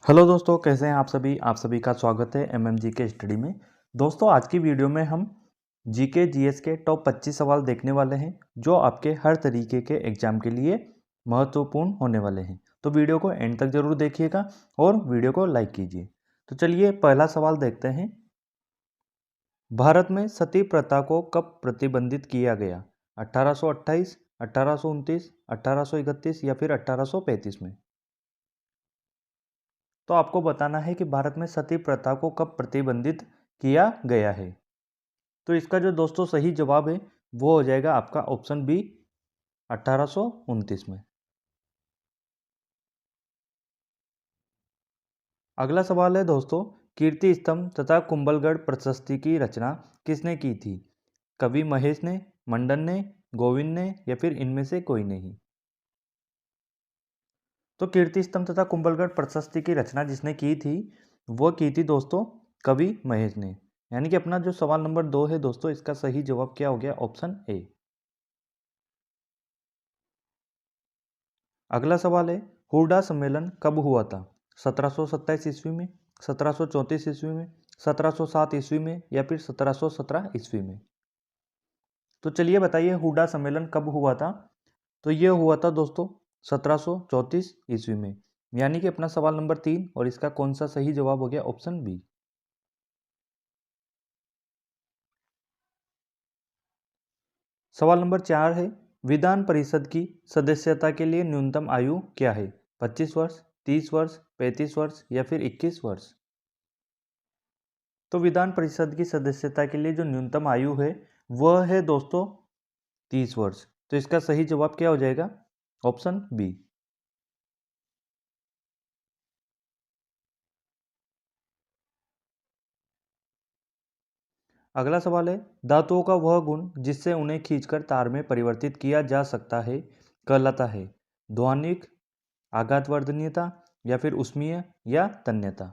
Hello दोस्तों, कैसे हैं आप सभी का स्वागत है एमएमजी के स्टडी में। दोस्तों, आज की वीडियो में हम जीके जीएस के टॉप 25 सवाल देखने वाले हैं जो आपके हर तरीके के एग्जाम के लिए महत्वपूर्ण होने वाले हैं। तो वीडियो को एंड तक जरूर देखिएगा और वीडियो को लाइक कीजिए। तो चलिए पहला सवाल देखते हैं। भारत में सती प्रथा को कब प्रतिबंधित किया गया? 1828, 1829, 1831 या फिर 1835 में? तो आपको बताना है कि भारत में सती प्रथा को कब प्रतिबंधित किया गया है। तो इसका जो दोस्तों सही जवाब है वो हो जाएगा आपका ऑप्शन बी, 1829 में। अगला सवाल है दोस्तों, कीर्ति स्तंभ तथा कुंभलगढ़ प्रशस्ति की रचना किसने की थी? कवि महेश ने, मंडन ने, गोविंद ने या फिर इनमें से कोई नहीं? तो कीर्ति स्तंभ तथा कुंभलगढ़ प्रशस्ति की रचना जिसने की थी वो की थी दोस्तों कवि महेश ने। यानी कि अपना जो सवाल नंबर 2 है दोस्तों, इसका सही जवाब क्या हो गया? Option A. अगला सवाल है, हुडा सम्मेलन कब हुआ था? 1727 ईस्वी में, 1734 ईस्वी में, 1707 ईस्वी में या फिर 1717 ईस्वी में? तो चलिए बताइए हुडा सम्मेलन कब हुआ था? तो ये हुआ था दोस्तों 1734 ईस्वी में। यानी कि अपना सवाल नंबर 3 और इसका कौन सा सही जवाब हो गया? Option B. सवाल नंबर 4 है, विधान परिषद की सदस्यता के लिए न्यूनतम आयु क्या है? 25 वर्ष, 30 वर्ष, 35 वर्ष या फिर 21 वर्ष? तो विधान परिषद की सदस्यता के लिए जो न्यूनतम आयु है वह है दोस्तों 30 वर्ष। तो इसका सही जवाब क्या हो जाएगा? Option B. अगला सवाल है, धातुओं का वह गुण जिससे उन्हें खींचकर तार में परिवर्तित किया जा सकता है कहलाता है ध्वनिक, आघातवर्धनीयता या फिर उष्मीय या तन्यता?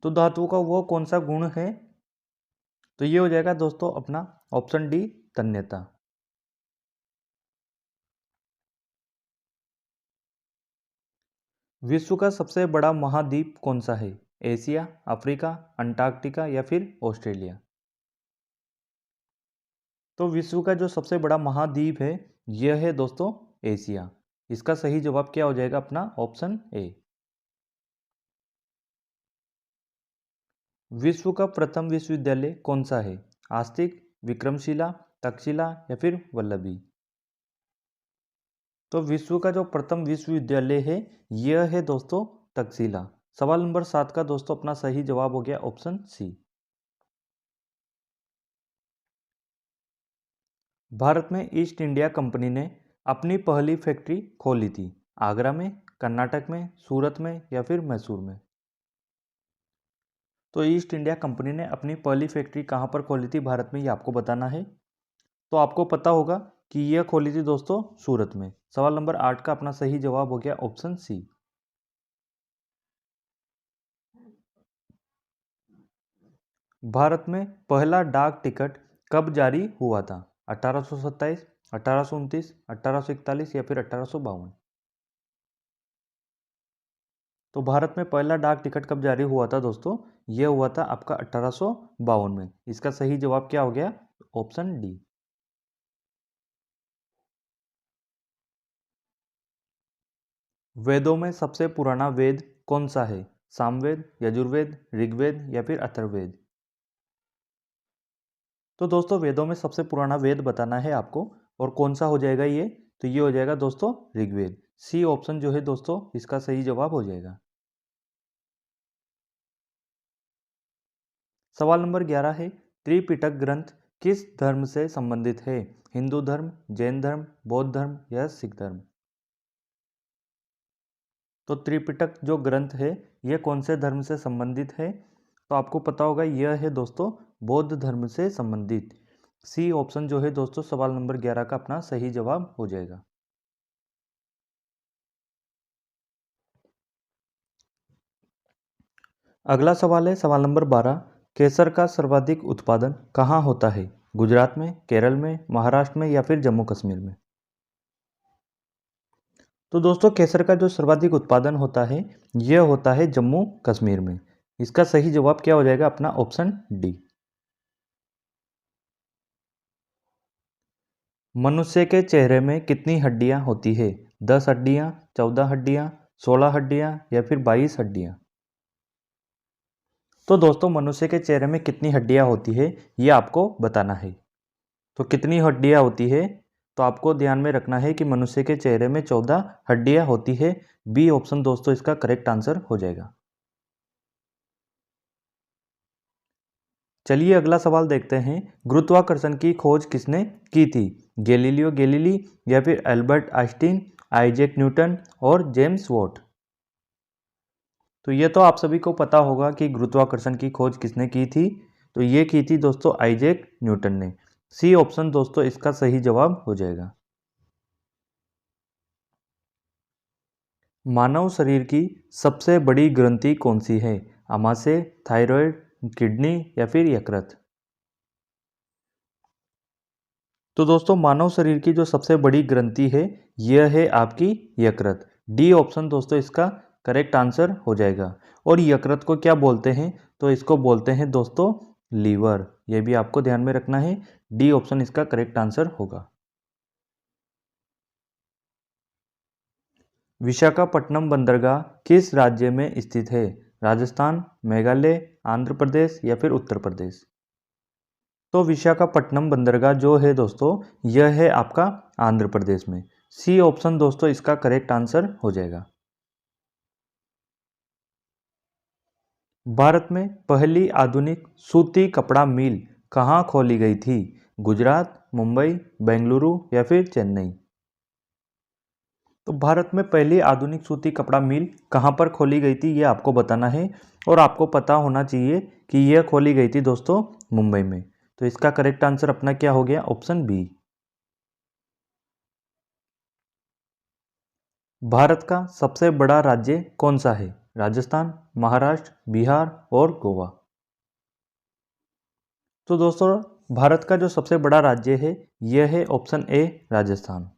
तो धातुओं का वह कौन सा गुण है? तो ये हो जाएगा दोस्तों अपना ऑप्शन डी, तन्यता। विश्व का सबसे बड़ा महाद्वीप कौन सा है? एशिया, अफ्रीका, अंटार्कटिका या फिर ऑस्ट्रेलिया? तो विश्व का जो सबसे बड़ा महाद्वीप है यह है दोस्तों एशिया। इसका सही जवाब क्या हो जाएगा? अपना ऑप्शन ए। विश्व का प्रथम विश्वविद्यालय कौन सा है? आस्तिक, विक्रमशिला, तक्षशिला या फिर वल्लभी? तो विश्व का जो प्रथम विश्वविद्यालय है यह है दोस्तों तक्षशिला। सवाल नंबर 7 का दोस्तों अपना सही जवाब हो गया ऑप्शन सी। भारत में ईस्ट इंडिया कंपनी ने अपनी पहली फैक्ट्री खोली थी आगरा में, कर्नाटक में, सूरत में या फिर मैसूर में? तो ईस्ट इंडिया कंपनी ने अपनी पहली फैक्ट्री कहाँ पर खोली थी भारत में, ये आपको बताना है। तो आपको पता होगा कि यह खोली थी दोस्तों सूरत में। सवाल नंबर 8 का अपना सही जवाब हो गया ऑप्शन सी। भारत में पहला डाक टिकट कब जारी हुआ था? 1827, 1829, 1841 या फिर 1852? तो भारत में पहला डाक टिकट कब जारी हुआ था दोस्तों? यह हुआ था आपका 1852 में। इसका सही जवाब क्या हो गया? Option D. वेदों में सबसे पुराना वेद कौन सा है? सामवेद, यजुर्वेद, ऋग्वेद या फिर अथर्ववेद? तो दोस्तों वेदों में सबसे पुराना वेद बताना है आपको और कौन सा हो जाएगा ये? तो ये हो जाएगा दोस्तों ऋग्वेद। सी ऑप्शन जो है दोस्तों इसका सही जवाब हो जाएगा। सवाल नंबर 11 है, त्रिपिटक ग्रंथ किस धर्म से संबंधित है? हिंदू धर्म, जैन धर्म, बौद्ध धर्म या सिख धर्म? तो त्रिपिटक जो ग्रंथ है यह कौन से धर्म से संबंधित है? तो आपको पता होगा यह है दोस्तों बौद्ध धर्म से संबंधित। सी ऑप्शन जो है दोस्तों सवाल नंबर 11 का अपना सही जवाब हो जाएगा। अगला सवाल है सवाल नंबर 12, केसर का सर्वाधिक उत्पादन कहाँ होता है? गुजरात में, केरल में, महाराष्ट्र में या फिर जम्मू कश्मीर में? तो दोस्तों केसर का जो सर्वाधिक उत्पादन होता है यह होता है जम्मू कश्मीर में। इसका सही जवाब क्या हो जाएगा? अपना ऑप्शन डी। मनुष्य के चेहरे में कितनी हड्डियां होती है? 10 हड्डियां, 14 हड्डियां, 16 हड्डियां या फिर 22 हड्डियां? तो दोस्तों मनुष्य के चेहरे में कितनी हड्डियां होती है ये आपको बताना है। तो कितनी हड्डियां होती है? तो आपको ध्यान में रखना है कि मनुष्य के चेहरे में 14 हड्डियां होती है। बी ऑप्शन दोस्तों इसका करेक्ट आंसर हो जाएगा। चलिए अगला सवाल देखते हैं। गुरुत्वाकर्षण की खोज किसने की थी? गैलीलियो गैलीली या फिर एल्बर्ट आइंस्टीन, आइजैक न्यूटन और जेम्स वॉट? तो ये तो आप सभी को पता होगा कि गुरुत्वाकर्षण की खोज किसने की थी। तो ये की थी दोस्तों आइजैक न्यूटन ने। सी ऑप्शन दोस्तों इसका सही जवाब हो जाएगा। मानव शरीर की सबसे बड़ी ग्रंथि कौन सी है? आमाशय, थायराइड, किडनी या फिर यकृत? तो दोस्तों मानव शरीर की जो सबसे बड़ी ग्रंथि है यह है आपकी यकृत। डी ऑप्शन दोस्तों इसका करेक्ट आंसर हो जाएगा। और यकृत को क्या बोलते हैं? तो इसको बोलते हैं दोस्तों लीवर। यह भी आपको ध्यान में रखना है। डी ऑप्शन इसका करेक्ट आंसर होगा। विशाखापट्टनम बंदरगाह किस राज्य में स्थित है? राजस्थान, मेघालय, आंध्र प्रदेश या फिर उत्तर प्रदेश? तो विशाखापट्टनम बंदरगाह जो है दोस्तों यह है आपका आंध्र प्रदेश में। सी ऑप्शन दोस्तों इसका करेक्ट आंसर हो जाएगा। भारत में पहली आधुनिक सूती कपड़ा मिल कहाँ खोली गई थी? गुजरात, मुंबई, बेंगलुरु या फिर चेन्नई? तो भारत में पहली आधुनिक सूती कपड़ा मिल कहाँ पर खोली गई थी ये आपको बताना है। और आपको पता होना चाहिए कि यह खोली गई थी दोस्तों मुंबई में। तो इसका करेक्ट आंसर अपना क्या हो गया? Option B. भारत का सबसे बड़ा राज्य कौन सा है? राजस्थान, महाराष्ट्र, बिहार और गोवा? तो दोस्तों भारत का जो सबसे बड़ा राज्य है यह है ऑप्शन ए राजस्थान।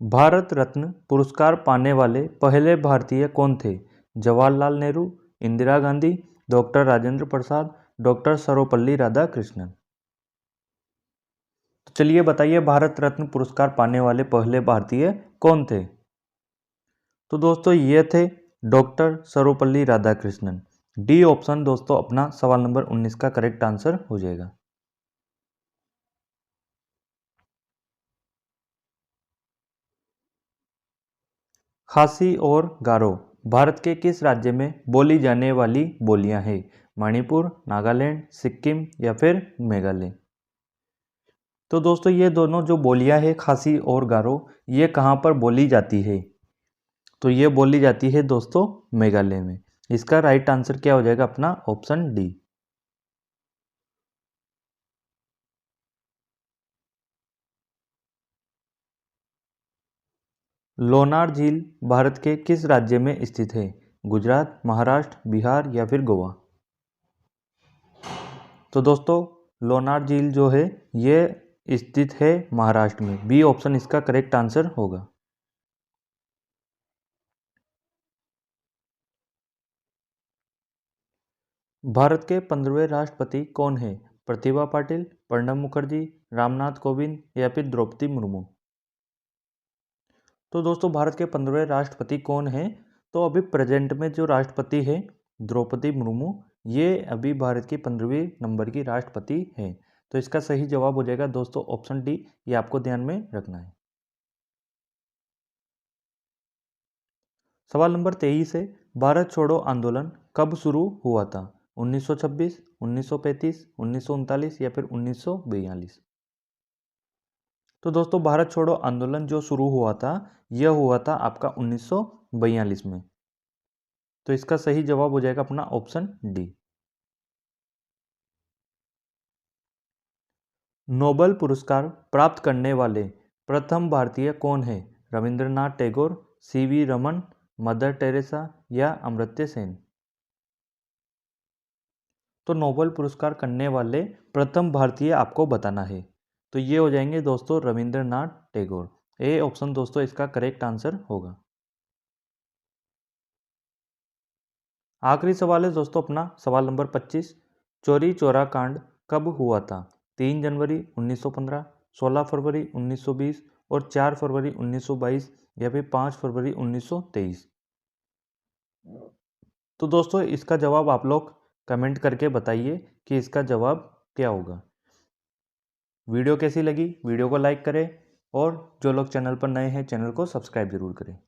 भारत रत्न पुरस्कार पाने वाले पहले भारतीय कौन थे? Jawaharlal Nehru, Indira Gandhi, doctor Rajendra Prasad, doctor Sarvepalli Radhakrishnan? तो चलिए बताइए भारत रत्न पुरस्कार पाने वाले पहले भारतीय कौन थे? तो दोस्तों ये थे doctor Sarvepalli Radhakrishnan. D option दोस्तों अपना सवाल नंबर 19 का करेक्ट आंसर हो जाएगा। खासी और गारो भारत के किस राज्य में बोली जाने वाली बोलियां हैं? मणिपुर, नागालैंड, सिक्किम या फिर मेघालय? तो दोस्तों ये दोनों जो बोलियां हैं खासी और गारो ये कहाँ पर बोली जाती है? तो ये बोली जाती है दोस्तों मेघालय में। इसका राइट आंसर क्या हो जाएगा? अपना ऑप्शन डी। लोनार झील भारत के किस राज्य में स्थित है? गुजरात, महाराष्ट्र, बिहार या फिर गोवा? तो दोस्तों लोनार झील जो है ये स्थित है महाराष्ट्र में। बी ऑप्शन इसका करेक्ट आंसर होगा। भारत के 15वें राष्ट्रपति कौन है? प्रतिभा पाटिल, प्रणब मुखर्जी, रामनाथ कोविंद या फिर द्रौपदी मुर्मू? तो दोस्तों भारत के 15वें राष्ट्रपति कौन है? तो अभी प्रेजेंट में जो राष्ट्रपति है द्रौपदी मुर्मू ये अभी भारत की 15वीं नंबर की राष्ट्रपति है। तो इसका सही जवाब हो जाएगा दोस्तों ऑप्शन डी। ये आपको ध्यान में रखना है। सवाल नंबर 23 है। भारत छोड़ो आंदोलन कब शुरू हुआ था? 1926, 1935, 1939 या फिर 1942? तो दोस्तों भारत छोड़ो आंदोलन जो शुरू हुआ था यह हुआ था आपका 1942 में। तो इसका सही जवाब हो जाएगा अपना ऑप्शन डी। नोबेल पुरस्कार प्राप्त करने वाले प्रथम भारतीय कौन है? Rabindranath Tagore, CV Raman, mother Teresa या अमर्त्य सेन? तो नोबेल पुरस्कार करने वाले प्रथम भारतीय आपको बताना है। तो ये हो जाएंगे दोस्तों रविंद्रनाथ टैगोर। ए ऑप्शन दोस्तों इसका करेक्ट आंसर होगा। आखिरी सवाल है दोस्तों अपना सवाल नंबर 25। चौरी चौरा कांड कब हुआ था? 3 जनवरी 1915, 16 फरवरी 1920 और 4 फरवरी 1922 या फिर 5 फरवरी 1923। तो दोस्तों इसका जवाब आप लोग कमेंट करके बताइए कि इसका जवाब क्या होगा। वीडियो कैसी लगी? वीडियो को लाइक करें और जो लोग चैनल पर नए हैं चैनल को सब्सक्राइब जरूर करें।